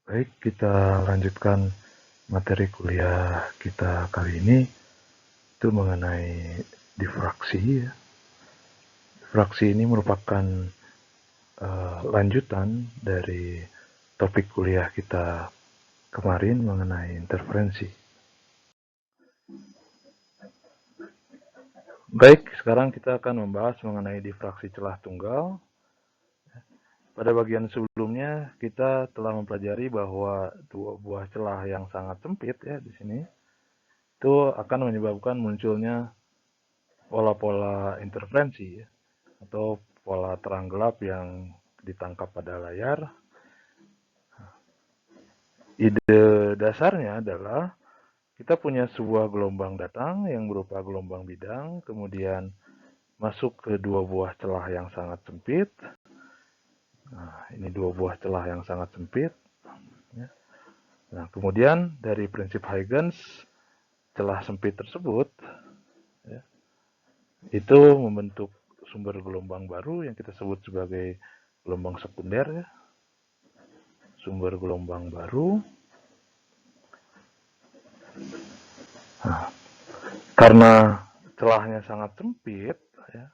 Baik, kita lanjutkan materi kuliah kita kali ini, itu mengenai difraksi. Ya. Difraksi ini merupakan lanjutan dari topik kuliah kita kemarin mengenai interferensi. Baik, sekarang kita akan membahas mengenai difraksi celah tunggal. Pada bagian sebelumnya kita telah mempelajari bahwa dua buah celah yang sangat sempit ya di sini itu akan menyebabkan munculnya pola-pola interferensi ya, atau pola terang gelap yang ditangkap pada layar. Ide dasarnya adalah kita punya sebuah gelombang datang yang berupa gelombang bidang, kemudian masuk ke dua buah celah yang sangat sempit. Nah, ini dua buah celah yang sangat sempit. Nah, kemudian dari prinsip Huygens, celah sempit tersebut ya, itu membentuk sumber gelombang baru yang kita sebut sebagai gelombang sekunder ya. Sumber gelombang baru. Nah, karena celahnya sangat sempit ya,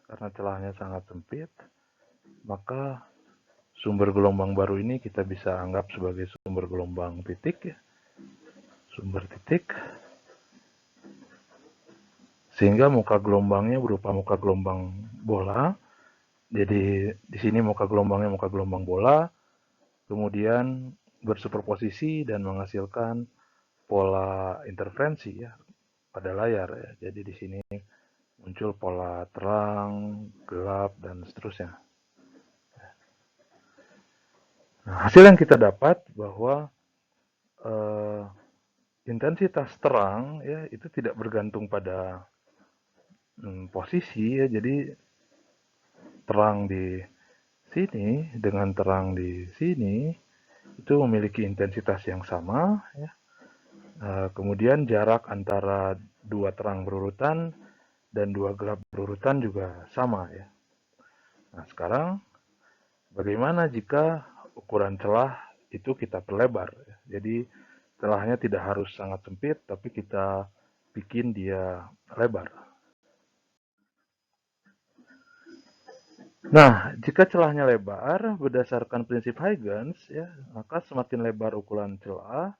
maka sumber gelombang baru ini kita bisa anggap sebagai sumber gelombang titik ya. Sumber titik. Sehingga muka gelombangnya berupa muka gelombang bola. Jadi di sini muka gelombangnya muka gelombang bola, kemudian bersuperposisi dan menghasilkan pola interferensi ya pada layar ya. Jadi di sini muncul pola terang, gelap dan seterusnya. Nah, hasil yang kita dapat bahwa intensitas terang ya itu tidak bergantung pada posisi ya. Jadi terang di sini dengan terang di sini itu memiliki intensitas yang sama ya. Kemudian jarak antara dua terang berurutan dan dua gelap berurutan juga sama ya. Nah, sekarang bagaimana jika ukuran celah itu kita perlebar ya? Jadi celahnya tidak harus sangat sempit, tapi kita bikin dia lebar. Nah, jika celahnya lebar, berdasarkan prinsip Huygens, ya, maka semakin lebar ukuran celah,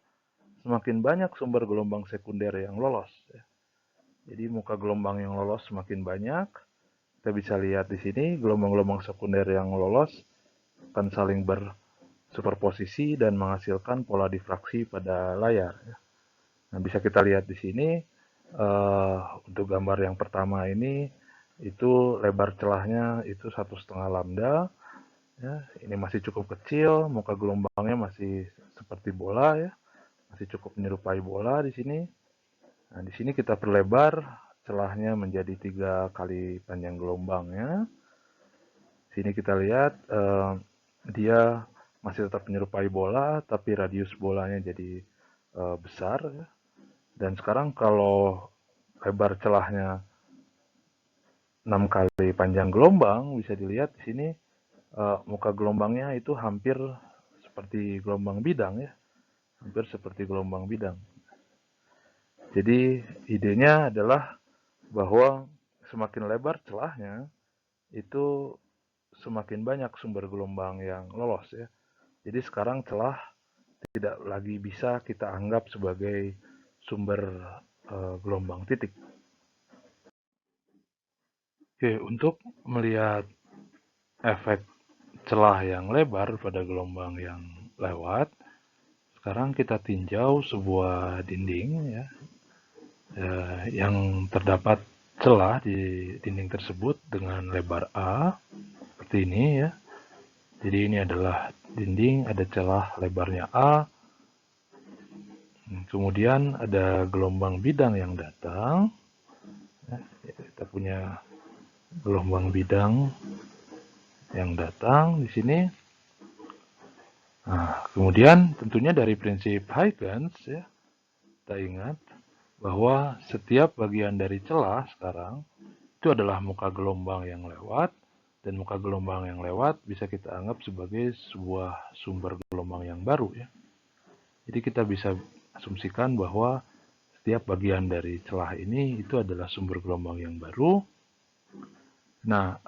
semakin banyak sumber gelombang sekunder yang lolos. Ya. Jadi muka gelombang yang lolos semakin banyak. Kita bisa lihat di sini gelombang-gelombang sekunder yang lolos akan saling bersuperposisi dan menghasilkan pola difraksi pada layar. Ya. Nah, bisa kita lihat di sini untuk gambar yang pertama ini itu lebar celahnya itu 1,5 lambda. Ya, ini masih cukup kecil, muka gelombangnya masih seperti bola ya, masih cukup menyerupai bola di sini. Nah, di sini kita perlebar celahnya menjadi 3 kali panjang gelombangnya. Sini kita lihat dia masih tetap menyerupai bola, tapi radius bolanya jadi besar ya. Dan sekarang kalau lebar celahnya 6 kali panjang gelombang, bisa dilihat di sini muka gelombangnya itu hampir seperti gelombang bidang ya, hampir seperti gelombang bidang. Jadi idenya adalah bahwa semakin lebar celahnya itu semakin banyak sumber gelombang yang lolos ya. Jadi sekarang celah tidak lagi bisa kita anggap sebagai sumber gelombang titik. Oke, untuk melihat efek celah yang lebar pada gelombang yang lewat, sekarang kita tinjau sebuah dinding ya, yang terdapat celah di dinding tersebut dengan lebar A seperti ini ya. Jadi ini adalah dinding, ada celah lebarnya A. Kemudian ada gelombang bidang yang datang. Kita punya gelombang bidang yang datang di sini. Nah, kemudian tentunya dari prinsip Huygens ya, kita ingat bahwa setiap bagian dari celah sekarang itu adalah muka gelombang yang lewat, dan muka gelombang yang lewat bisa kita anggap sebagai sebuah sumber gelombang yang baru ya. Jadi kita bisa asumsikan bahwa setiap bagian dari celah ini itu adalah sumber gelombang yang baru. Nah,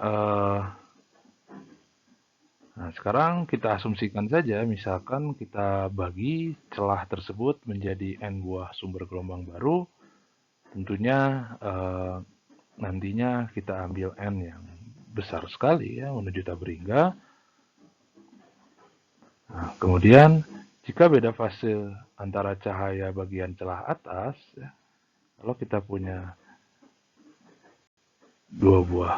sekarang kita asumsikan saja, misalkan kita bagi celah tersebut menjadi N buah sumber gelombang baru. Tentunya nantinya kita ambil N yang besar sekali ya, menuju berhingga. Nah, kemudian jika beda fase antara cahaya bagian celah atas, ya, kalau kita punya dua buah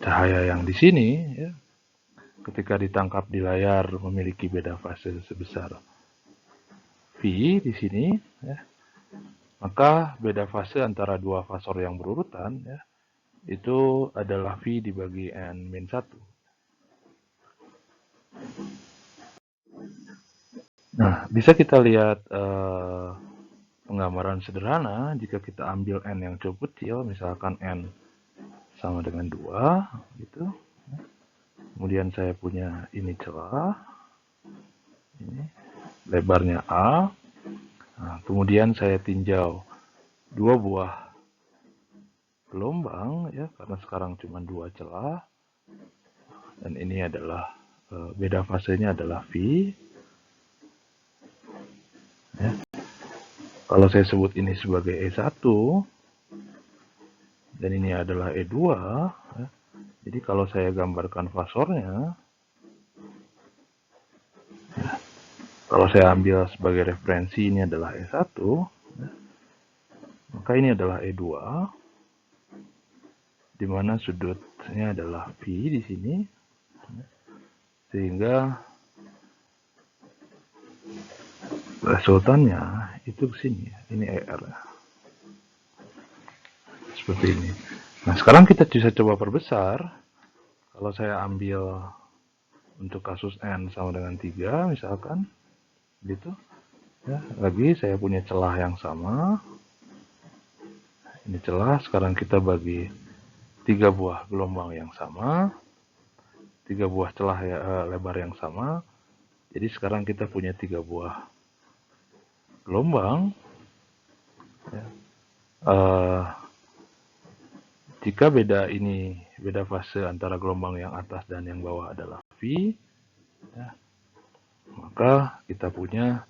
cahaya yang di sini, ya, ketika ditangkap di layar memiliki beda fase sebesar V di sini, ya, maka beda fase antara dua fasor yang berurutan, ya, itu adalah V dibagi N-1. Nah, bisa kita lihat penggambaran sederhana jika kita ambil N yang cukup kecil, misalkan N sama dengan 2, gitu. Kemudian saya punya ini celah, ini lebarnya A. Nah, kemudian saya tinjau dua buah gelombang, ya, karena sekarang cuma 2 celah. Dan ini adalah beda fasenya adalah V. Ya. Kalau saya sebut ini sebagai E1, dan ini adalah E2, ya. Jadi kalau saya gambarkan fasornya, ya, kalau saya ambil sebagai referensi ini adalah E1, ya, maka ini adalah E2, di mana sudutnya adalah V di sini, ya, sehingga resultannya itu ke sini, ini ER. Seperti ini. Nah, sekarang kita bisa coba perbesar. Kalau saya ambil untuk kasus N sama dengan 3, misalkan, gitu. Ya, lagi saya punya celah yang sama. Ini celah, sekarang kita bagi 3 buah gelombang yang sama. 3 buah celah ya, lebar yang sama. Jadi sekarang kita punya 3 buah gelombang. Ya. Jika beda fase antara gelombang yang atas dan yang bawah adalah V, ya, maka kita punya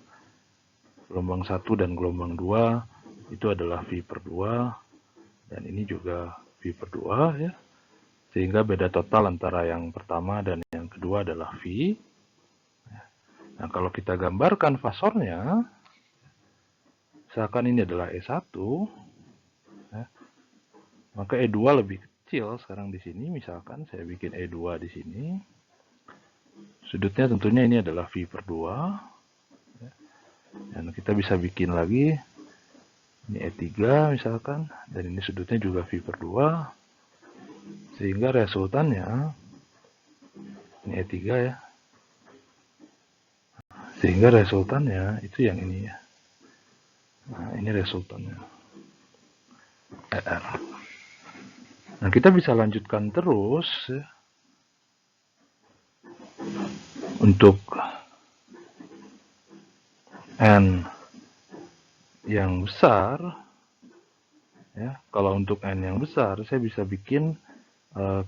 gelombang 1 dan gelombang 2 itu adalah V per 2, dan ini juga V per 2, ya. Sehingga beda total antara yang pertama dan yang kedua adalah V. Nah, kalau kita gambarkan fasornya, misalkan ini adalah E1, ya, maka E2 lebih kecil sekarang di sini. Misalkan saya bikin E2 di sini. Sudutnya tentunya ini adalah V per 2. Ya. Dan kita bisa bikin lagi. Ini E3 misalkan. Dan ini sudutnya juga V per 2. Sehingga resultannya, ini E3 ya. Sehingga resultannya itu yang ini ya. Nah, ini resultannya. ER. Nah, kita bisa lanjutkan terus ya, untuk N yang besar, ya. Kalau untuk N yang besar, saya bisa bikin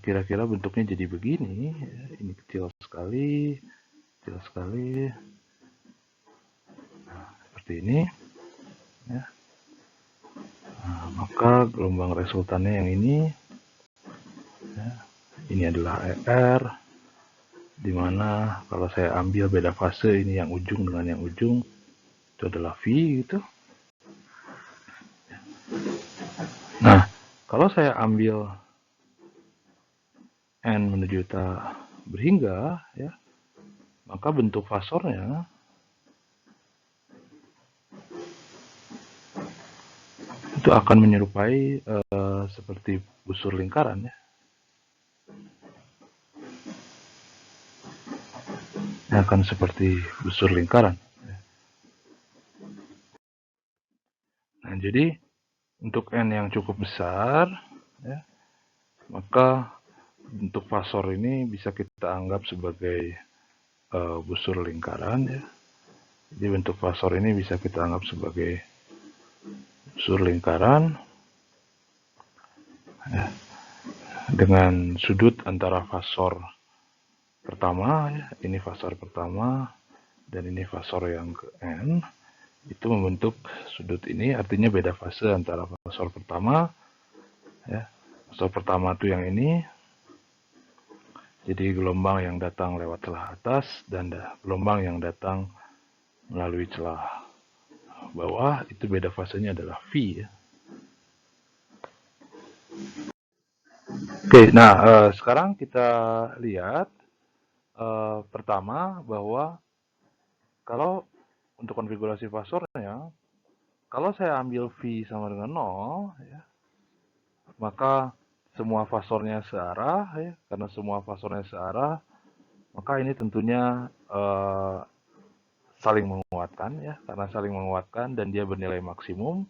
kira-kira bentuknya jadi begini. Ya. Ini kecil sekali, kecil sekali. Nah, seperti ini. Ya. Nah, maka gelombang resultannya yang ini. Ya. Ini adalah ER, dimana kalau saya ambil beda fase, ini yang ujung dengan yang ujung, itu adalah V gitu. Nah, kalau saya ambil N menuju berhingga, ya, maka bentuk fasornya itu akan menyerupai seperti busur lingkaran ya. Akan seperti busur lingkaran. Nah, jadi untuk N yang cukup besar, ya, maka bentuk fasor ini bisa kita anggap sebagai busur lingkaran ya. Jadi bentuk fasor ini bisa kita anggap sebagai busur lingkaran ya, dengan sudut antara fasor pertama, ya, ini fasor pertama dan ini fasor yang ke N, itu membentuk sudut ini, artinya beda fase antara fasor pertama, ya, fasor pertama itu yang ini, jadi gelombang yang datang lewat celah atas dan gelombang yang datang melalui celah bawah, itu beda fasenya adalah V, ya. Oke, nah sekarang kita lihat pertama bahwa kalau untuk konfigurasi fasornya, kalau saya ambil V sama dengan 0, ya, maka semua fasornya searah, ya, karena semua fasornya searah, maka ini tentunya saling menguatkan, ya, karena saling menguatkan dan dia bernilai maksimum,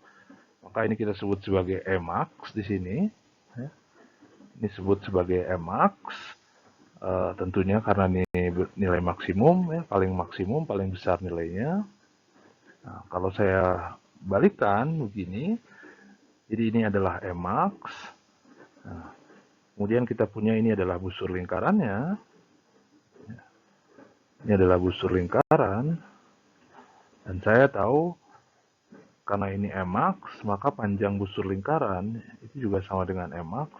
maka ini kita sebut sebagai Emax di sini, ya. Ini disebut sebagai Emax, tentunya karena ini nilai maksimum, ya, paling maksimum, paling besar nilainya. Nah, kalau saya balikkan begini, jadi ini adalah Emax. Nah, kemudian kita punya ini adalah busur lingkarannya. Ini adalah busur lingkaran. Dan saya tahu karena ini Emax, maka panjang busur lingkaran itu juga sama dengan Emax.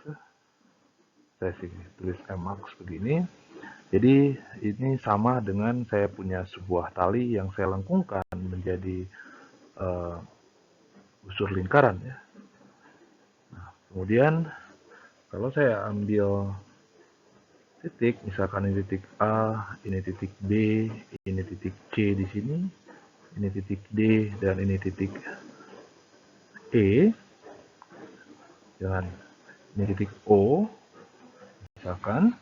Saya sih tulis Emax begini. Jadi ini sama dengan saya punya sebuah tali yang saya lengkungkan menjadi busur lingkaran, ya. Nah, kemudian kalau saya ambil titik, misalkan ini titik A, ini titik B, ini titik C di sini, ini titik D, dan ini titik E, dan ini titik O, misalkan,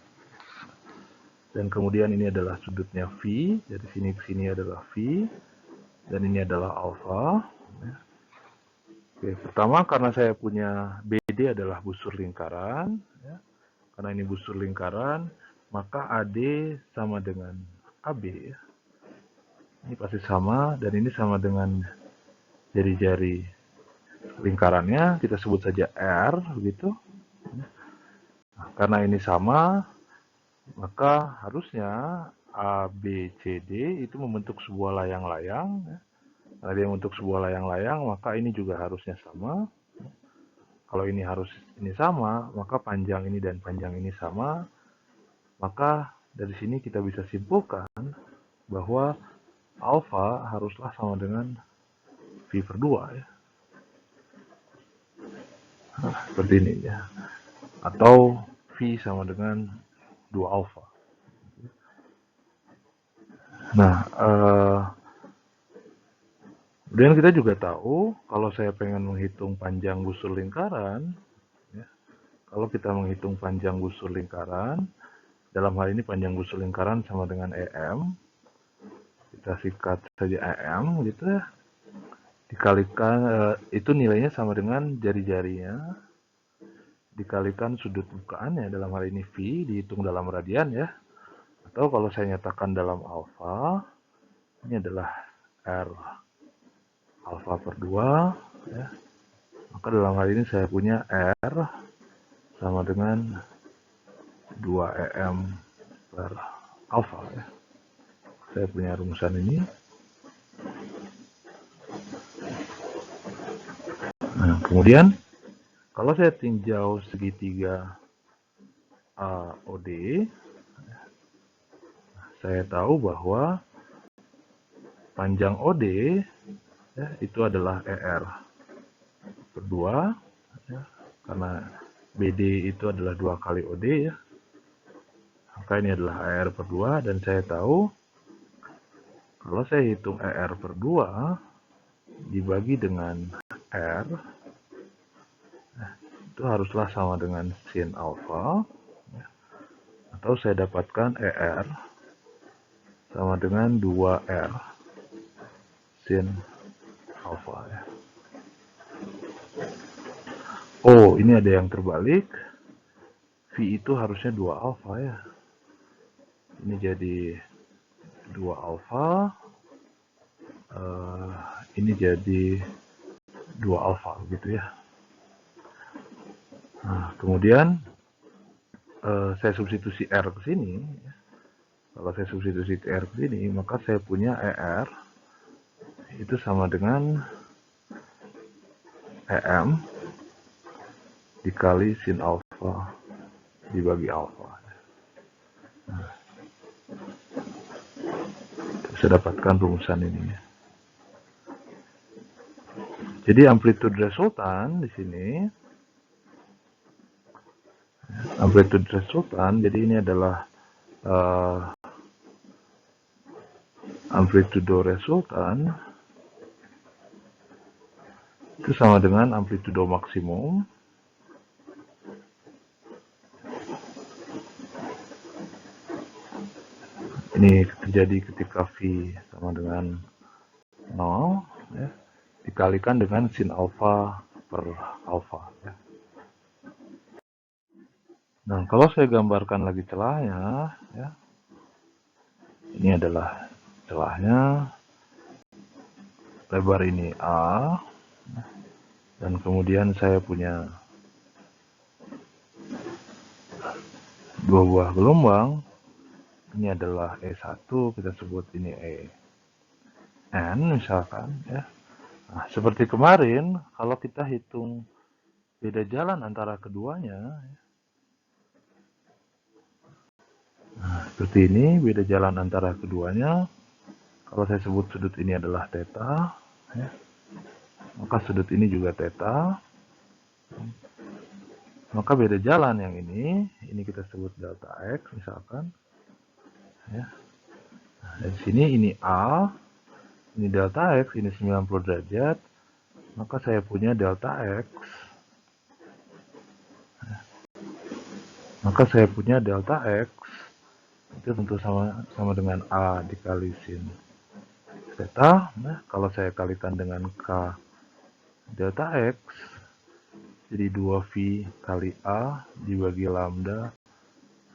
dan kemudian ini adalah sudutnya V, dari sini ke sini adalah V, dan ini adalah alfa. Oke, pertama karena saya punya BD adalah busur lingkaran, ya. Karena ini busur lingkaran, maka AD sama dengan AB, ya. Ini pasti sama, dan ini sama dengan jari-jari lingkarannya, kita sebut saja R, begitu. Nah, karena ini sama, maka harusnya ABCD itu membentuk sebuah layang-layang, ya. Karena dia membentuk sebuah layang-layang, maka ini juga harusnya sama. Kalau ini sama, maka panjang ini dan panjang ini sama. Maka dari sini kita bisa simpulkan bahwa alfa haruslah sama dengan V per 2, ya. Nah, seperti ini, ya. Atau V sama dengan 2 alfa. Nah, kemudian kita juga tahu kalau saya pengen menghitung panjang busur lingkaran, ya, kalau kita menghitung panjang busur lingkaran, dalam hal ini panjang busur lingkaran sama dengan EM, kita sikat saja EM gitu, ya, dikalikan itu nilainya sama dengan jari-jarinya dikalikan sudut bukaannya, dalam hal ini V dihitung dalam radian, ya, atau kalau saya nyatakan dalam alfa, ini adalah R alfa per 2, ya. Maka dalam hal ini saya punya R sama dengan 2EM per alfa, ya. Saya punya rumusan ini. Nah, kemudian kalau saya tinjau segitiga AOD, saya tahu bahwa panjang OD, ya, itu adalah ER per 2, ya, karena BD itu adalah 2 kali OD, ya. Maka ini adalah ER per 2, dan saya tahu kalau saya hitung ER per 2 dibagi dengan R, itu haruslah sama dengan sin alfa, ya. Atau saya dapatkan ER sama dengan 2R sin alfa, ya. Oh, ini ada yang terbalik. V itu harusnya 2 alfa, ya. Ini jadi 2 alfa. ini jadi 2 alfa gitu ya. Nah, kemudian saya substitusi R ke sini. Kalau saya substitusi R ke sini, maka saya punya ER itu sama dengan EM dikali sin alfa dibagi alfa. Nah, bisa dapatkan rumusan ini ya. Jadi amplitude resultan di sini, amplitude resultan, jadi ini adalah amplitudo resultan itu sama dengan amplitudo maksimum ini terjadi ketika V sama dengan 0 ya, dikalikan dengan sin alfa per alfa ya. Nah, kalau saya gambarkan lagi celahnya ya, ini adalah celahnya, lebar ini A, dan kemudian saya punya dua buah gelombang. Ini adalah E1, kita sebut ini EN misalkan ya. Nah, seperti kemarin, kalau kita hitung beda jalan antara keduanya, nah, seperti ini, beda jalan antara keduanya. Kalau saya sebut sudut ini adalah theta, ya, maka sudut ini juga theta. Maka beda jalan yang ini kita sebut delta X misalkan. Ya. Nah, dari sini ini A, ini delta X, ini 90 derajat. Maka saya punya delta X. Maka saya punya delta X itu tentu sama dengan A dikali sin theta. Nah, kalau saya kalikan dengan K delta X, jadi 2V kali A dibagi lambda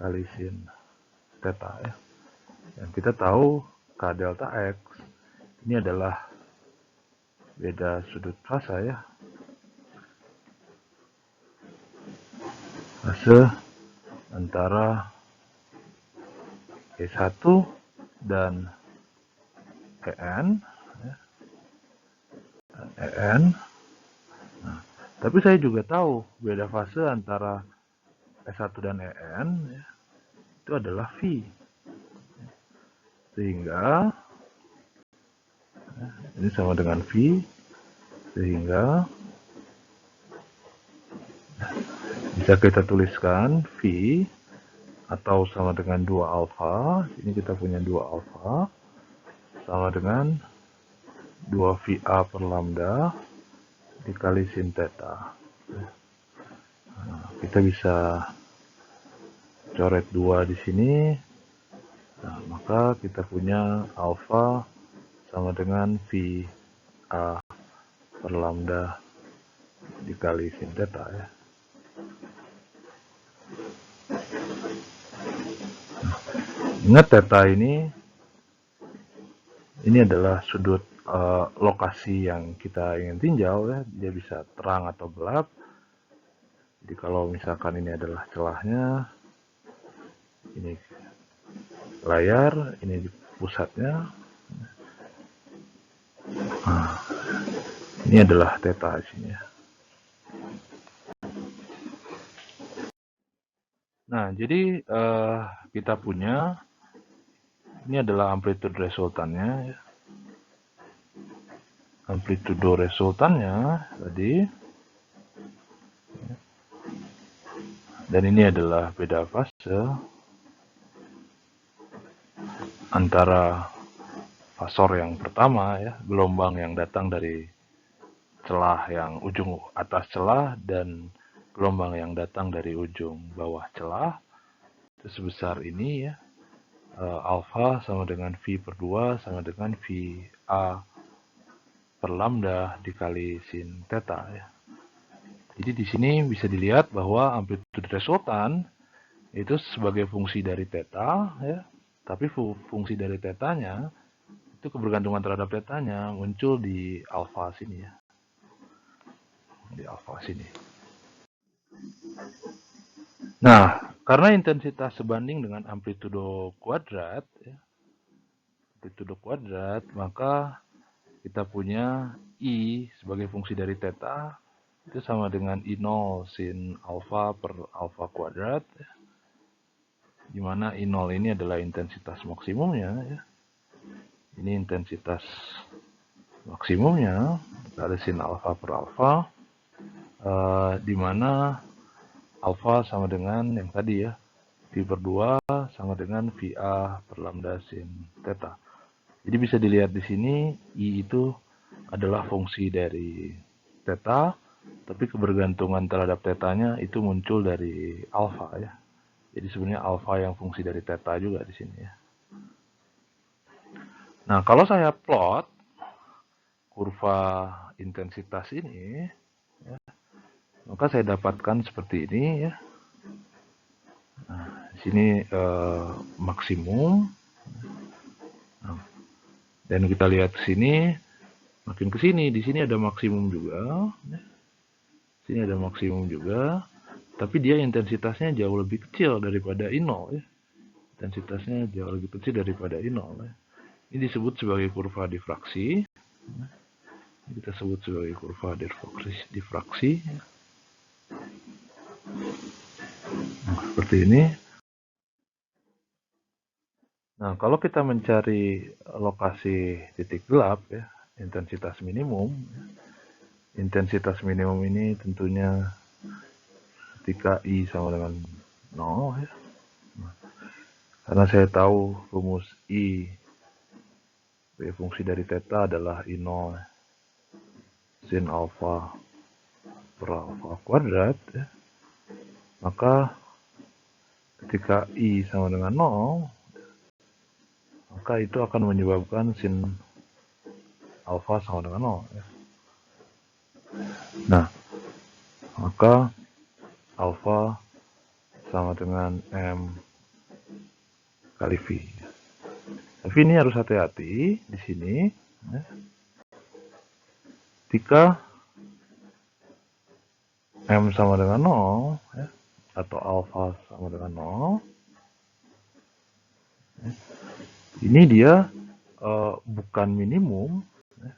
kali sin theta ya. Dan kita tahu K delta X ini adalah beda sudut fase ya. Fase antara E1 dan EN ya. EN. Nah, tapi saya juga tahu beda fase antara E1 dan EN ya, itu adalah V. Sehingga ini sama dengan V, sehingga bisa kita tuliskan V atau sama dengan 2 alfa. Ini kita punya 2 alfa sama dengan 2 VA per lambda dikali sin theta. Nah, kita bisa coret 2 di sini. Nah, maka kita punya alfa sama dengan VA per lambda dikali sin theta ya. Ingat theta ini adalah sudut lokasi yang kita ingin tinjau ya. Dia bisa terang atau gelap. Jadi kalau misalkan ini adalah celahnya, ini layar, ini pusatnya. Nah, ini adalah theta di sini ya. Nah, jadi kita punya ini adalah amplitude resultannya ya. Amplitudo resultannya tadi. Dan ini adalah beda fase antara fasor yang pertama ya, gelombang yang datang dari celah yang ujung atas celah dan gelombang yang datang dari ujung bawah celah. Itu sebesar ini ya. Alfa sama dengan V per 2 sama dengan VA per lambda dikali sin theta ya. Jadi di sini bisa dilihat bahwa amplitude resultan itu sebagai fungsi dari theta ya, tapi fungsi dari tetanya itu itu kebergantungan terhadap tetanya muncul di alfa sini ya. Di alfa sini. Nah, karena intensitas sebanding dengan amplitudo kuadrat, ya, amplitudo kuadrat, maka kita punya I sebagai fungsi dari theta itu sama dengan I0 sin alfa per alfa kuadrat, ya, di mana I0 ini adalah intensitas maksimumnya. Ya. Ini intensitas maksimumnya dari sin alfa per alfa, di mana alfa sama dengan yang tadi ya, V per 2 sama dengan VA per lambda sin theta. Jadi bisa dilihat di sini, I itu adalah fungsi dari theta, tapi kebergantungan terhadap tetanya itu muncul dari alfa ya. Jadi sebenarnya alfa yang fungsi dari theta juga di sini ya. Nah, kalau saya plot kurva intensitas ini, ya, maka saya dapatkan seperti ini ya. Nah, di sini maksimum. Nah, dan kita lihat ke sini, makin ke sini, di sini ada maksimum juga. Ya. Sini ada maksimum juga, tapi dia intensitasnya jauh lebih kecil daripada I0 ya. Intensitasnya jauh lebih kecil daripada I0 ya. Ini disebut sebagai kurva difraksi. Kita sebut sebagai kurva difraksi. Nah, seperti ini. Nah, kalau kita mencari lokasi titik gelap ya, intensitas minimum. Intensitas minimum ini tentunya ketika I sama dengan 0 ya. Nah, karena saya tahu rumus I fungsi dari theta adalah I0 sin alfa per alfa kuadrat ya. Maka ketika I sama dengan 0, maka itu akan menyebabkan sin alfa sama dengan 0 ya. Nah, maka alfa sama dengan M kali V. Tapi ini harus hati-hati di sini ya. Ketika M sama dengan 0 ya, atau alfa sama dengan 0 ya, ini dia bukan minimum ya.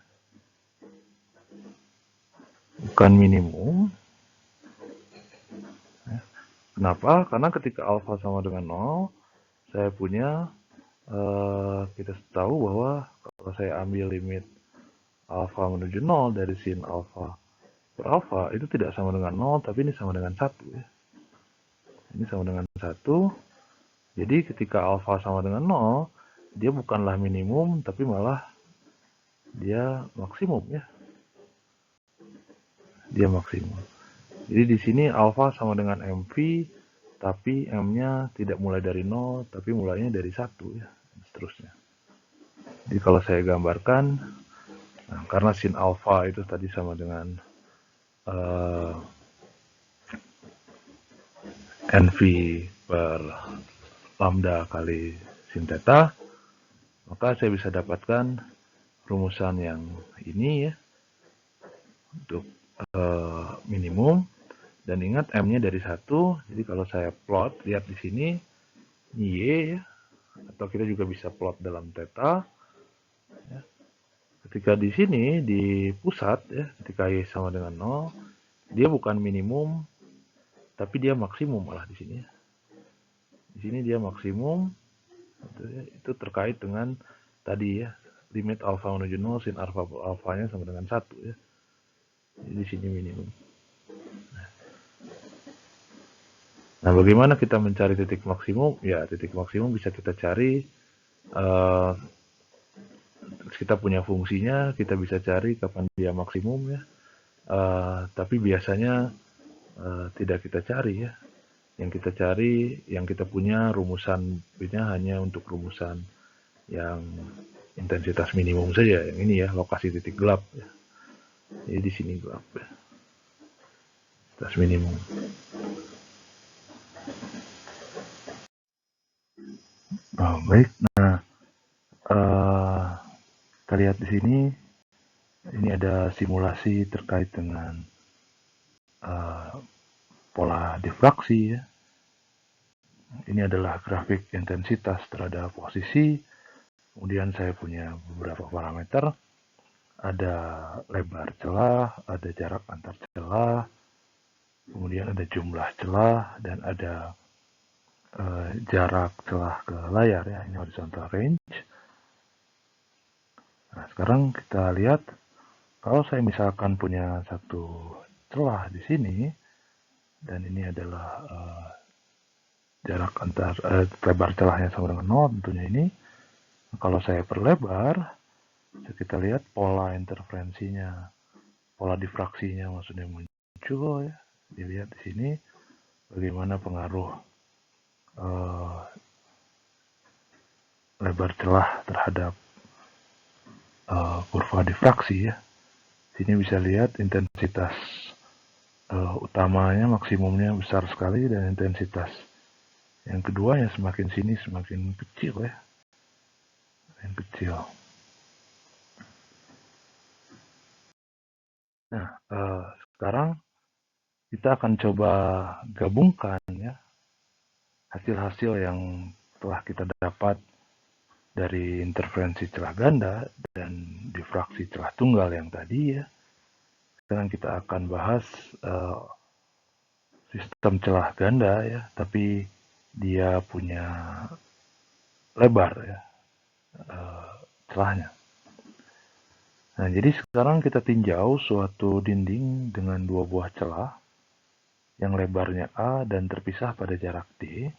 Bukan minimum ya. Kenapa? Karena ketika alfa sama dengan 0 saya punya kita tahu bahwa kalau saya ambil limit alfa menuju 0 dari sin alfa per alfa itu tidak sama dengan 0, tapi ini sama dengan 1 ya. Ini sama dengan 1. Jadi ketika alfa sama dengan 0, dia bukanlah minimum, tapi malah dia maksimum ya. Dia maksimum. Jadi di sini alfa sama dengan MV, tapi M-nya tidak mulai dari 0, tapi mulainya dari 1 ya, seterusnya. Jadi kalau saya gambarkan, nah, karena sin alfa itu tadi sama dengan NV per lambda kali sin theta, maka saya bisa dapatkan rumusan yang ini ya, untuk minimum. Dan ingat M-nya dari 1, jadi kalau saya plot, lihat di sini, ini Y ya, atau kita juga bisa plot dalam theta. Ya. Ketika di sini, di pusat ya, ketika Y sama dengan 0, dia bukan minimum, tapi dia maksimum malah di sini ya. Di sini dia maksimum, itu terkait dengan tadi ya, limit alfa menuju 0, sin alfanya sama dengan 1 ya. Jadi di sini minimum. Nah, bagaimana kita mencari titik maksimum? Ya, titik maksimum bisa kita cari, kita punya fungsinya, kita bisa cari kapan dia maksimum ya. Tapi biasanya tidak kita cari ya. Yang kita cari, yang kita punya rumusannya hanya untuk rumusan yang intensitas minimum saja. Yang ini ya, lokasi titik gelap ya. Jadi di sini gelap ya. Intensitas minimum. Oh, baik. Nah, lihat di sini, ini ada simulasi terkait dengan pola difraksi ya. Ini adalah grafik intensitas terhadap posisi. Kemudian saya punya beberapa parameter. Ada lebar celah, ada jarak antar celah, kemudian ada jumlah celah, dan ada jarak celah ke layar ya. Ini horizontal range. Nah, sekarang kita lihat kalau saya misalkan punya satu celah di sini, dan ini adalah jarak antar lebar celahnya sama dengan 0 tentunya ini. Kalau saya perlebar, kita lihat pola interferensinya, pola difraksinya maksudnya muncul ya. Dilihat di sini bagaimana pengaruh lebar celah terhadap kurva difraksi ya. Sini bisa lihat intensitas utamanya maksimumnya besar sekali, dan intensitas yang keduanya semakin sini semakin kecil ya, yang kecil. Nah, sekarang kita akan coba gabungkan ya hasil-hasil yang telah kita dapat dari interferensi celah ganda dan difraksi celah tunggal yang tadi ya. Sekarang kita akan bahas sistem celah ganda ya, tapi dia punya lebar ya celahnya. Nah, jadi sekarang kita tinjau suatu dinding dengan dua buah celah yang lebarnya A dan terpisah pada jarak D,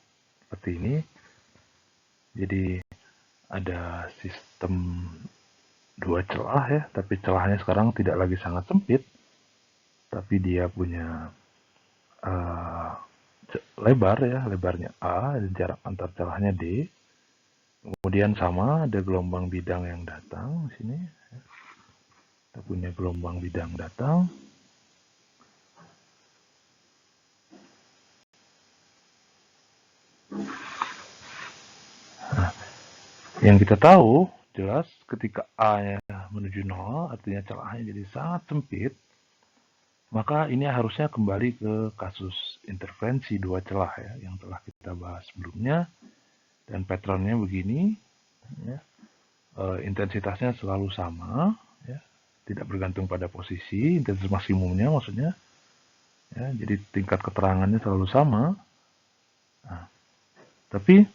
seperti ini. Jadi ada sistem dua celah ya, tapi celahnya sekarang tidak lagi sangat sempit, tapi dia punya lebar ya, lebarnya A dan jarak antar celahnya D. Kemudian sama ada gelombang bidang yang datang di sini. Kita punya gelombang bidang datang. Nah, yang kita tahu jelas ketika A-nya menuju 0, artinya celahnya jadi sangat sempit, maka ini harusnya kembali ke kasus interferensi dua celah ya, yang telah kita bahas sebelumnya. Dan patternnya begini, ya. Intensitasnya selalu sama, ya. Tidak bergantung pada posisi, intensitas maksimumnya maksudnya. Ya, jadi tingkat keterangannya selalu sama. Nah, tapi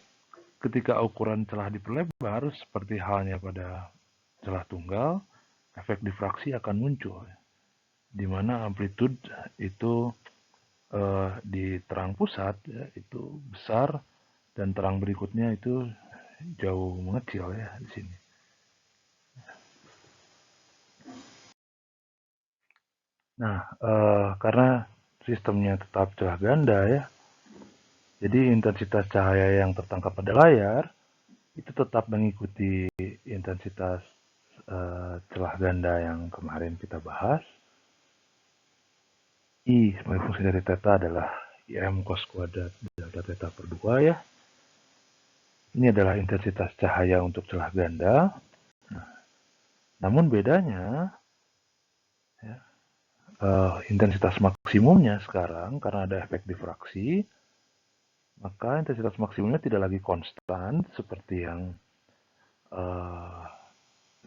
ketika ukuran celah diperlebar, seperti halnya pada celah tunggal, efek difraksi akan muncul, ya. Di mana amplitude itu di terang pusat ya, itu besar, dan terang berikutnya itu jauh mengecil ya di sini. Nah, karena sistemnya tetap celah ganda ya, jadi intensitas cahaya yang tertangkap pada layar itu tetap mengikuti intensitas celah ganda yang kemarin kita bahas. I sebagai fungsi dari theta adalah IM cos kuadrat delta theta per 2 ya. Ini adalah intensitas cahaya untuk celah ganda. Nah, namun bedanya ya, intensitas maksimumnya sekarang karena ada efek difraksi, maka intensitas maksimumnya tidak lagi konstan seperti yang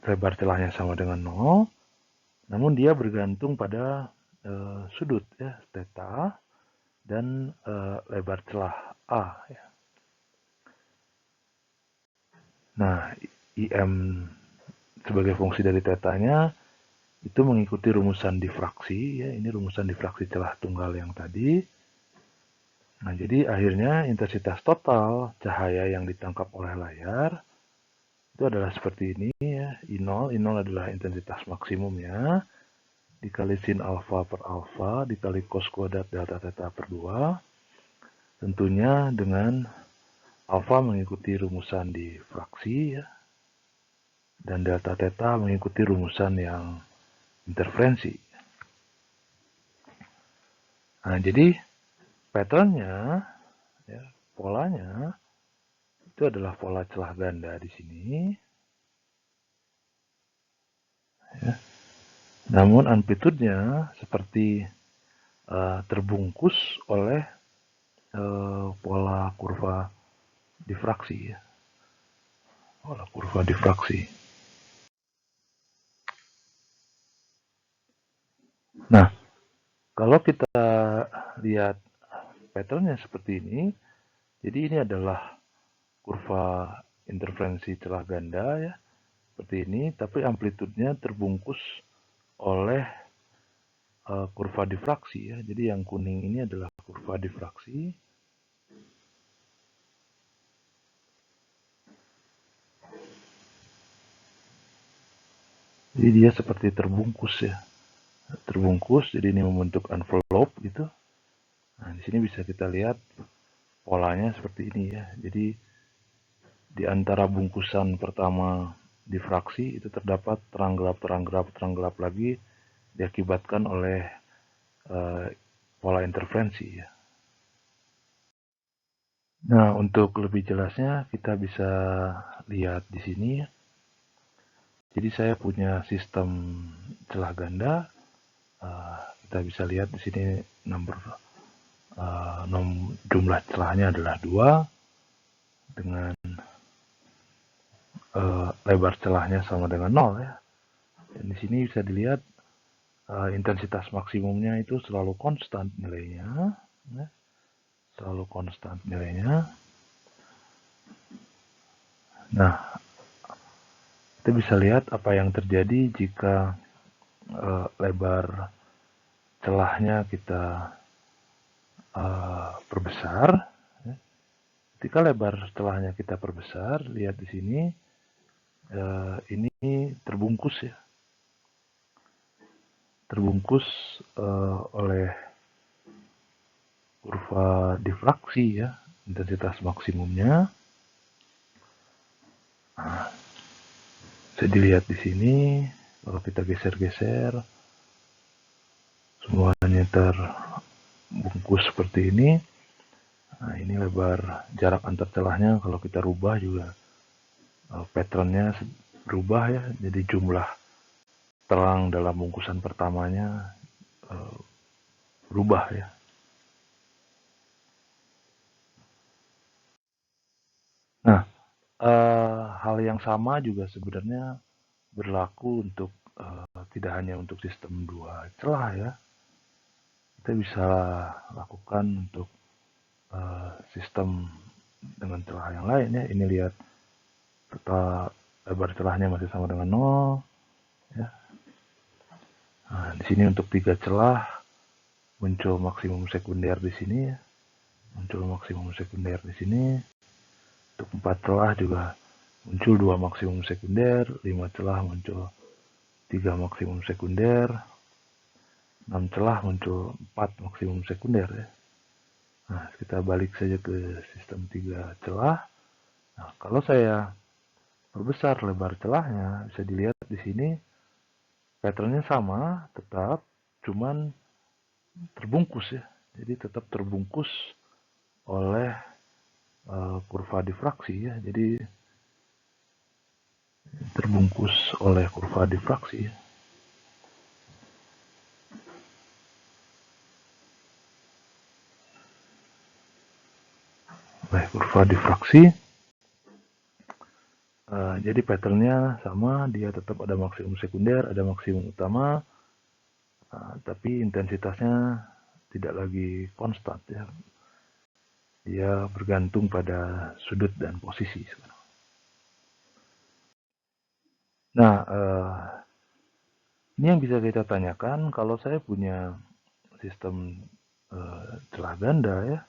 lebar celahnya sama dengan 0, namun dia bergantung pada sudut ya, theta, dan lebar celah A ya. Nah, IM sebagai fungsi dari tetanya itu mengikuti rumusan difraksi ya, ini rumusan difraksi celah tunggal yang tadi. Nah, jadi akhirnya intensitas total cahaya yang ditangkap oleh layar itu adalah seperti ini ya, I0. I0 adalah intensitas maksimumnya dikali sin alfa per alfa dikali cos kuadrat delta theta per 2. Tentunya dengan alfa mengikuti rumusan difraksi ya, dan delta theta mengikuti rumusan yang interferensi. Nah, jadi patternnya, ya, polanya itu adalah pola celah ganda di sini. ya. Namun amplitudenya seperti terbungkus oleh pola kurva difraksi, ya. Pola kurva difraksi. Nah, kalau kita lihat patternnya seperti ini, jadi ini adalah kurva interferensi celah ganda, ya, seperti ini, tapi amplitudenya terbungkus oleh kurva difraksi, ya. Jadi yang kuning ini adalah kurva difraksi. Jadi dia seperti terbungkus, ya. Terbungkus, jadi ini membentuk envelope gitu. Nah, di sini bisa kita lihat polanya seperti ini, ya. Jadi di antara bungkusan pertama difraksi itu terdapat terang gelap lagi diakibatkan oleh pola interferensi, ya. Nah, untuk lebih jelasnya kita bisa lihat di sini, ya. Jadi saya punya sistem celah ganda. Kita bisa lihat di sini jumlah celahnya adalah 2 dengan lebar celahnya sama dengan 0, ya. Dan di sini bisa dilihat intensitas maksimumnya itu selalu konstan nilainya, ya. Selalu konstan nilainya. Nah, kita bisa lihat apa yang terjadi jika lebar celahnya kita perbesar. Ketika lebar celahnya kita perbesar, lihat di sini, ini terbungkus, ya. Terbungkus oleh kurva difraksi, ya, intensitas maksimumnya. Nah, bisa dilihat di sini, kalau kita geser-geser, semuanya terbungkus seperti ini. Nah, ini lebar jarak antar celahnya, kalau kita rubah juga patternnya berubah, ya. Jadi jumlah terang dalam bungkusan pertamanya berubah, ya. Nah, hal yang sama juga sebenarnya berlaku untuk tidak hanya untuk sistem 2 celah, ya. Kita bisa lakukan untuk sistem dengan celah yang lain, ya. Ini lihat total lebar celahnya masih sama dengan 0, ya. Nah, di sini untuk 3 celah muncul maksimum sekunder di sini, ya. Muncul maksimum sekunder di sini. Untuk 4 celah juga muncul 2 maksimum sekunder, 5 celah muncul 3 maksimum sekunder, 6 celah muncul 4 maksimum sekunder, ya. Nah, kita balik saja ke sistem 3 celah. Nah, kalau saya perbesar lebar celahnya, bisa dilihat di sini patternnya sama, tetap, cuman terbungkus, ya. Jadi tetap terbungkus oleh kurva difraksi, ya. Jadi terbungkus oleh kurva difraksi, ya. Oleh kurva difraksi. Jadi patternnya sama, dia tetap ada maksimum sekunder, ada maksimum utama, tapi intensitasnya tidak lagi konstan, ya. Dia bergantung pada sudut dan posisi. Nah, ini yang bisa kita tanyakan kalau saya punya sistem celah ganda, ya.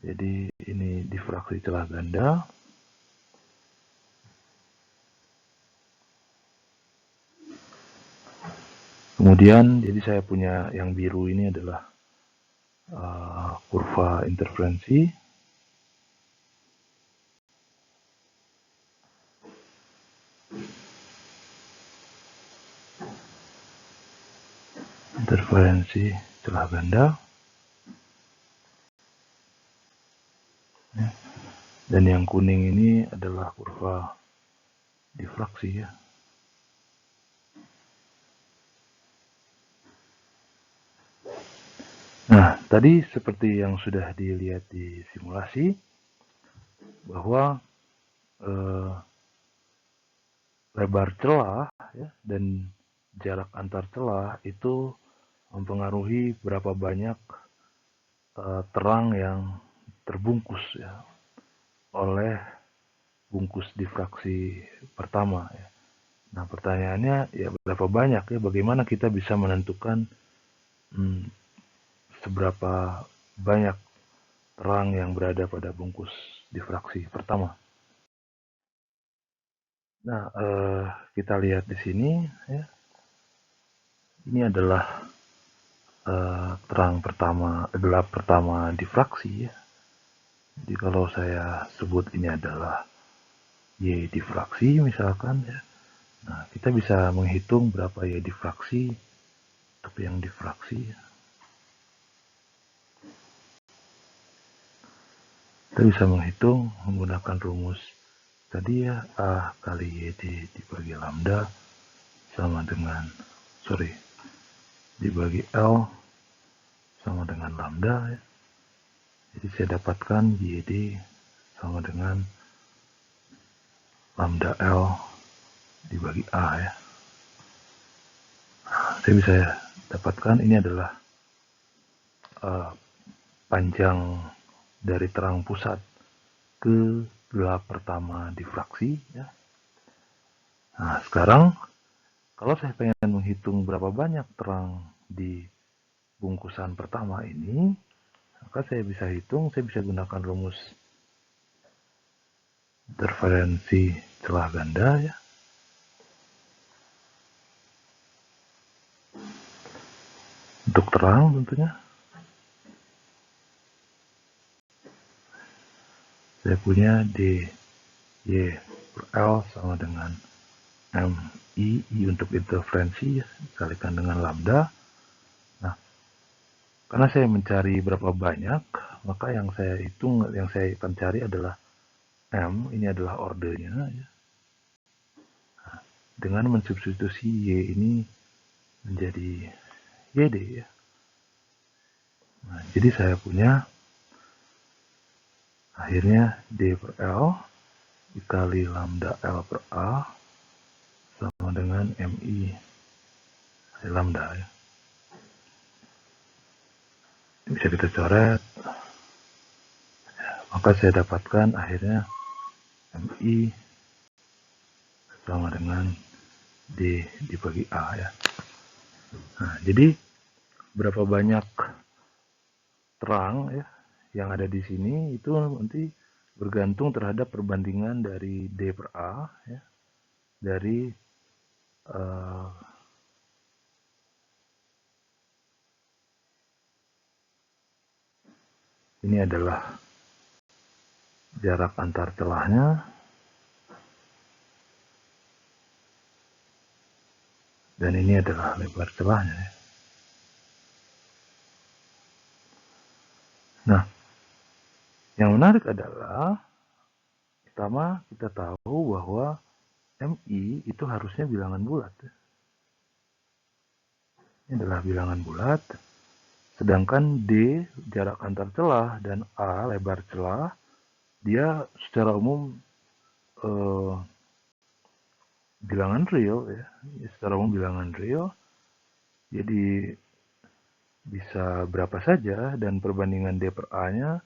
Jadi ini difraksi celah ganda. Kemudian jadi saya punya yang biru ini adalah kurva interferensi. Interferensi celah ganda. Ya. Dan yang kuning ini adalah kurva difraksi, ya. Nah, tadi seperti yang sudah dilihat di simulasi, bahwa eh, lebar celah ya, dan jarak antar celah itu mempengaruhi berapa banyak terang yang terbungkus ya oleh bungkus difraksi pertama ya. Nah, pertanyaannya ya berapa banyak ya, bagaimana kita bisa menentukan hmm, seberapa banyak terang yang berada pada bungkus difraksi pertama. Nah, kita lihat di sini ya, ini adalah terang pertama, gelap pertama difraksi ya. Jadi kalau saya sebut ini adalah Y difraksi misalkan ya. Nah, kita bisa menghitung berapa Y difraksi untuk yang difraksi ya. Kita bisa menghitung menggunakan rumus tadi ya, A kali YD dibagi lambda sama dengan, dibagi L sama dengan lambda ya. Jadi saya dapatkan YD sama dengan lambda L dibagi A ya. Saya bisa dapatkan ini adalah panjang dari terang pusat ke gelap pertama difraksi ya. Nah, sekarang kalau saya pengen menghitung berapa banyak terang di bungkusan pertama ini, maka saya bisa hitung, saya bisa gunakan rumus interferensi celah ganda ya. Untuk terang tentunya. Saya punya dy per L sama dengan MI, I untuk interferensi ya, dikalikan dengan lambda. Nah, karena saya mencari berapa banyak, maka yang saya hitung, yang saya akan cari adalah M, ini adalah ordernya ya. Nah, dengan mensubstitusi Y ini menjadi YD ya. Nah, jadi saya punya akhirnya D per L dikali lambda L per A sama dengan MI lambda ya. Bisa kita coret, maka saya dapatkan akhirnya MI sama dengan D dibagi A ya. Nah, jadi berapa banyak terang ya yang ada di sini itu nanti bergantung terhadap perbandingan dari D per A ya, dari uh, ini adalah jarak antar celahnya dan ini adalah lebar celahnya ya. Nah, yang menarik adalah pertama kita tahu bahwa MI itu harusnya bilangan bulat ya. Ini adalah bilangan bulat, sedangkan D jarak antar celah dan A lebar celah dia secara umum bilangan real ya, secara umum bilangan real, jadi bisa berapa saja dan perbandingan D per A-nya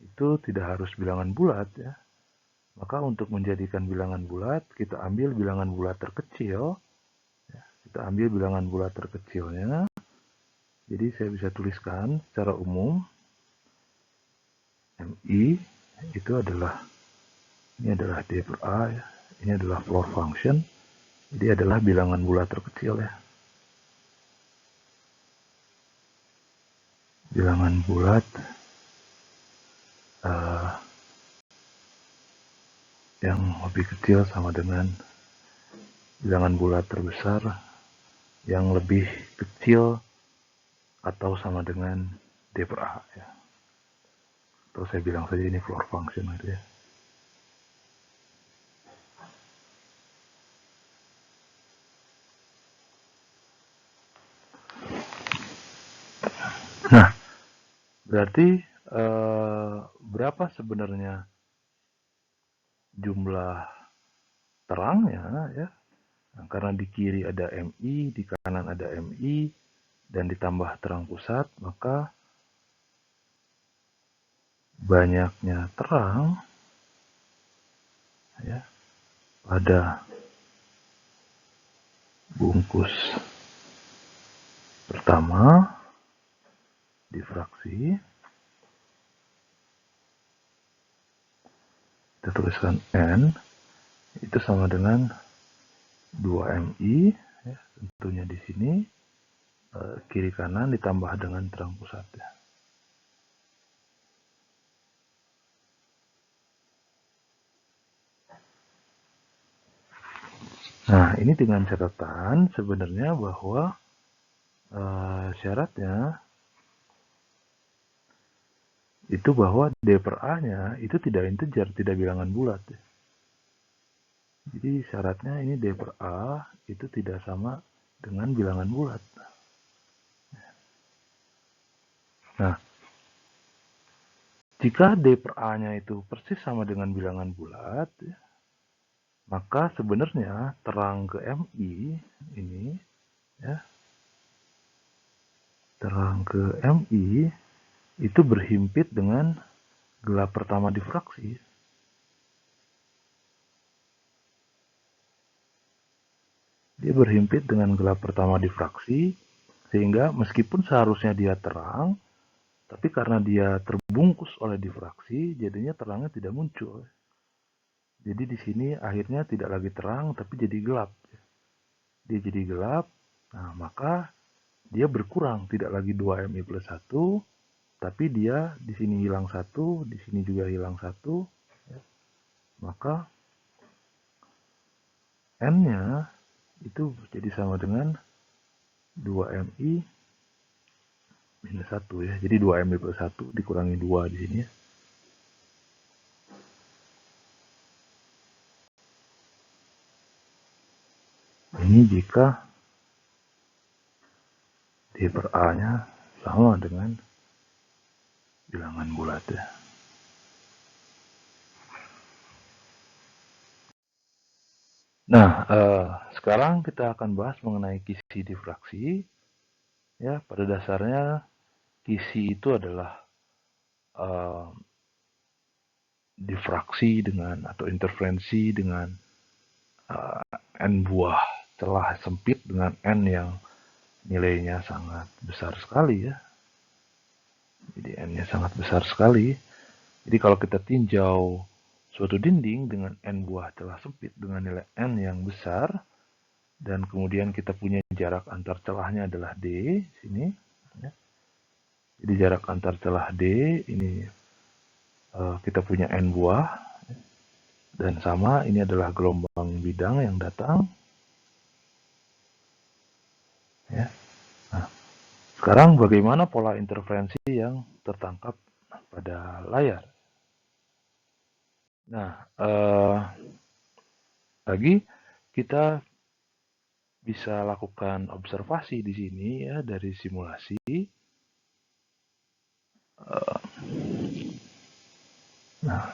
itu tidak harus bilangan bulat ya. Maka untuk menjadikan bilangan bulat, kita ambil bilangan bulat terkecil, ya. Kita ambil bilangan bulat terkecilnya, jadi saya bisa tuliskan secara umum MI itu adalah, ini adalah D per A ya, ini adalah floor function, jadi adalah bilangan bulat terkecil ya. Bilangan bulat yang lebih kecil sama dengan bilangan bulat terbesar yang lebih kecil atau sama dengan D per A ya. Atau saya bilang saja ini floor function gitu ya. Nah, Berarti berapa sebenarnya jumlah terangnya ya? Nah, karena di kiri ada MI, di kanan ada MI, dan ditambah terang pusat, maka banyaknya terang ya pada bungkus pertama difraksi, kita tuliskan N, itu sama dengan 2MI, ya, tentunya di sini kiri kanan ditambah dengan terang pusat ya. Nah, ini dengan catatan sebenarnya bahwa syaratnya itu bahwa D per A-nya itu tidak integer, tidak bilangan bulat. Ya. Jadi syaratnya ini D per A itu tidak sama dengan bilangan bulat. Nah, jika D per A-nya itu persis sama dengan bilangan bulat, ya, maka sebenarnya terang ke MI ini, ya, terang ke MI itu berhimpit dengan gelap pertama difraksi. Dia berhimpit dengan gelap pertama difraksi, sehingga meskipun seharusnya dia terang, tapi karena dia terbungkus oleh difraksi, jadinya terangnya tidak muncul. Jadi di sini akhirnya tidak lagi terang, tapi jadi gelap. Dia jadi gelap, nah maka dia berkurang, tidak lagi 2MI plus 1, tapi dia di sini hilang 1, di sini juga hilang 1, ya. Maka N-nya itu jadi sama dengan 2MI minus 1 ya. Jadi 2MI plus 1 dikurangi 2 di sini ya. Ini jika D per A-nya sama dengan bilangan bulat ya. Nah, sekarang kita akan bahas mengenai kisi difraksi. Ya, pada dasarnya kisi itu adalah difraksi dengan atau interferensi dengan N buah celah sempit dengan N yang nilainya sangat besar sekali ya. Jadi N-nya sangat besar sekali. Jadi kalau kita tinjau suatu dinding dengan N buah celah sempit dengan nilai N yang besar, dan kemudian kita punya jarak antar celahnya adalah D, sini. Ya. Jadi jarak antar celah D, ini kita punya N buah, dan sama, ini adalah gelombang bidang yang datang. Ya. Nah, sekarang bagaimana pola interferensi yang tertangkap pada layar? Nah, lagi kita bisa lakukan observasi di sini ya dari simulasi. Nah,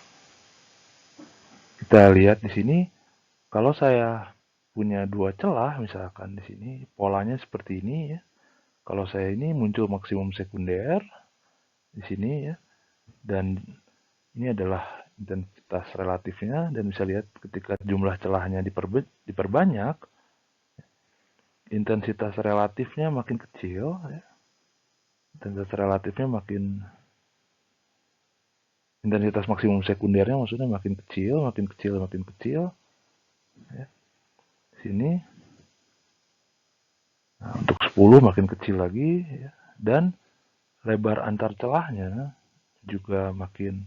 kita lihat di sini kalau saya punya dua celah misalkan di sini polanya seperti ini ya. Kalau saya ini muncul maksimum sekunder di sini ya, dan ini adalah intensitas relatifnya, dan bisa lihat ketika jumlah celahnya diperbanyak, intensitas relatifnya makin kecil ya. Intensitas relatifnya intensitas maksimum sekundernya maksudnya makin kecil, makin kecil, makin kecil ya. Sini nah, untuk 10 makin kecil lagi ya. Dan lebar antar celahnya juga makin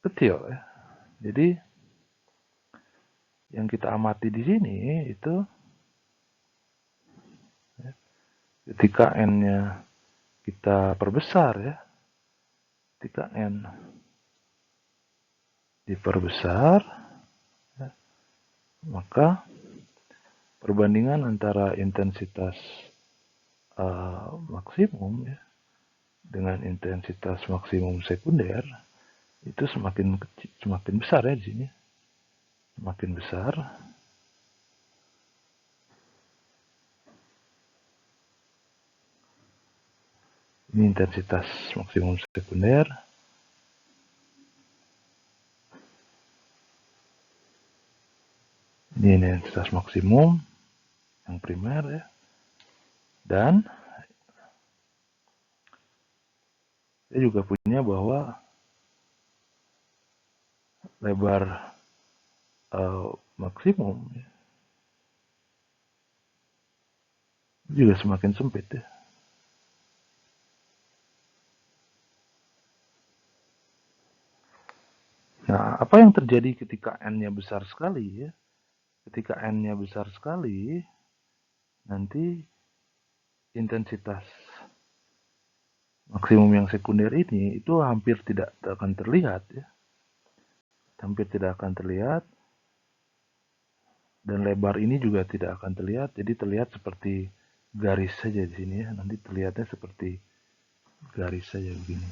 kecil ya. Jadi yang kita amati di sini itu ya, ketika N-nya kita perbesar ya, ketika N diperbesar ya, maka perbandingan antara intensitas maksimum ya, dengan intensitas maksimum sekunder itu semakin besar ya di sini. Semakin besar. Ini intensitas maksimum sekunder. Ini intensitas maksimum yang primer ya. Dan saya juga punya bahwa lebar maksimum ya, juga semakin sempit ya. Nah, apa yang terjadi ketika N-nya besar sekali ya? Ketika N-nya besar sekali, nanti intensitas maksimum yang sekunder ini itu hampir tidak akan terlihat ya. Hampir tidak akan terlihat. Dan lebar ini juga tidak akan terlihat, jadi terlihat seperti garis saja di sini ya. Nanti terlihatnya seperti garis saja begini.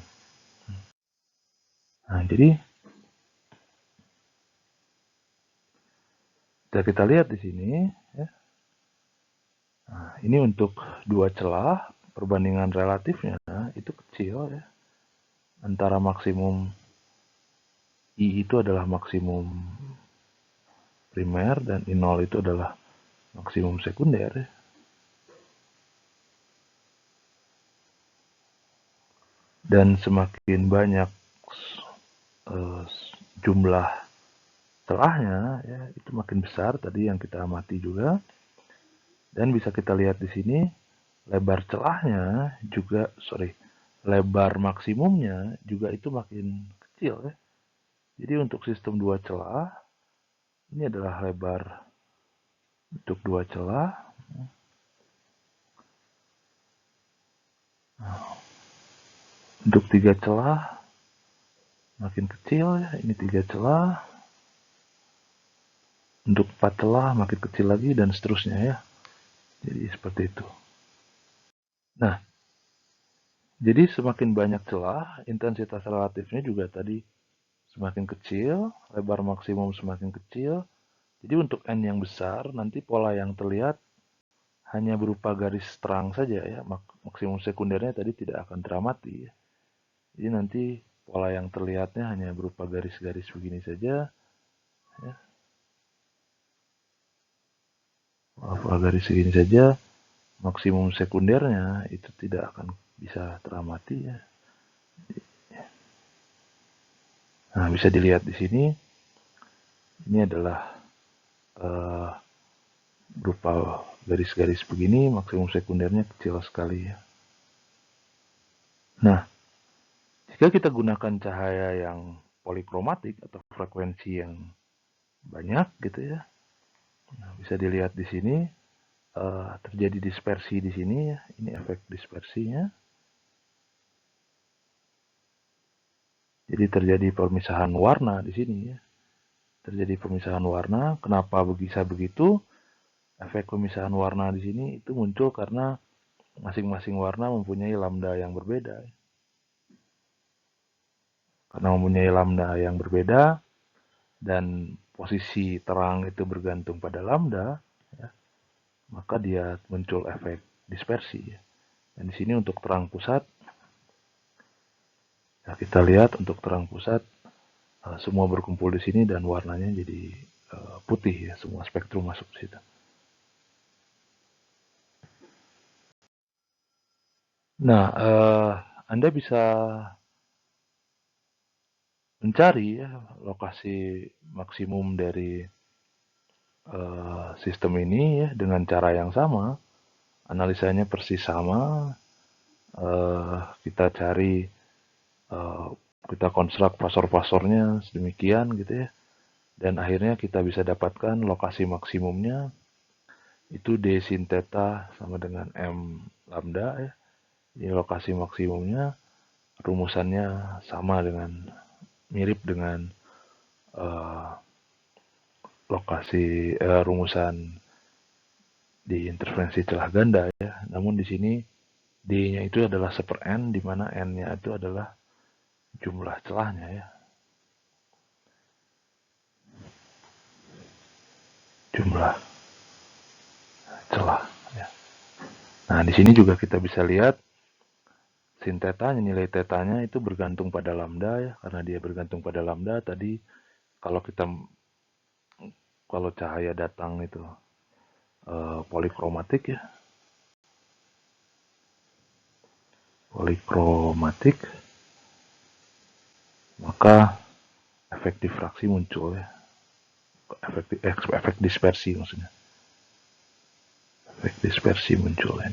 Nah, jadi kita lihat di sini ya. Nah, ini untuk dua celah, perbandingan relatifnya itu kecil ya. Antara maksimum I itu adalah maksimum primer dan I0 itu adalah maksimum sekunder ya. Dan semakin banyak jumlah celahnya ya, itu makin besar tadi yang kita amati juga. Dan bisa kita lihat di sini lebar celahnya juga, lebar maksimumnya juga itu makin kecil ya. Jadi untuk sistem dua celah, ini adalah lebar untuk dua celah. Untuk tiga celah makin kecil ya, ini tiga celah. Untuk empat celah makin kecil lagi dan seterusnya ya. Jadi seperti itu. Nah, jadi semakin banyak celah, intensitas relatifnya juga tadi semakin kecil, lebar maksimum semakin kecil. Jadi untuk N yang besar, nanti pola yang terlihat hanya berupa garis terang saja ya. Maksimum sekundernya tadi tidak akan teramati ya. Jadi nanti pola yang terlihatnya hanya berupa garis-garis begini saja ya. Pola garis segini saja, maksimum sekundernya itu tidak akan bisa teramati ya. Nah, bisa dilihat di sini, ini adalah berupa garis-garis begini, maksimum sekundernya kecil sekali ya. Nah, jika kita gunakan cahaya yang polikromatik atau frekuensi yang banyak gitu ya, nah, bisa dilihat di sini terjadi dispersi di sini ya. Ini efek dispersinya. Jadi terjadi pemisahan warna di sini ya. Terjadi pemisahan warna. Kenapa bisa begitu? Efek pemisahan warna di sini itu muncul karena masing-masing warna mempunyai lambda yang berbeda. Karena mempunyai lambda yang berbeda dan posisi terang itu bergantung pada lambda, ya, maka dia muncul efek dispersi. Ya. Dan di sini untuk terang pusat, ya kita lihat untuk terang pusat semua berkumpul di sini dan warnanya jadi putih ya, semua spektrum masuk ke situ. Nah, Anda bisa mencari ya, lokasi maksimum dari sistem ini ya, dengan cara yang sama, analisanya persis sama, kita cari, kita konstruk pasor-pasornya sedemikian gitu ya, dan akhirnya kita bisa dapatkan lokasi maksimumnya itu D sin theta sama dengan M lambda ya. Ini lokasi maksimumnya, rumusannya sama dengan, mirip dengan lokasi rumusan di interferensi celah ganda ya. Namun di sini D-nya itu adalah 1/n, di mana N-nya itu adalah jumlah celahnya ya. Jumlah celah ya. Nah, di sini juga kita bisa lihat sin tetanya, nilai tetanya itu bergantung pada lambda ya. Karena dia bergantung pada lambda tadi, kalau kalau cahaya datang itu polikromatik ya. Polikromatik, maka efek difraksi muncul ya. Efek dispersi maksudnya. Efek dispersi muncul ya.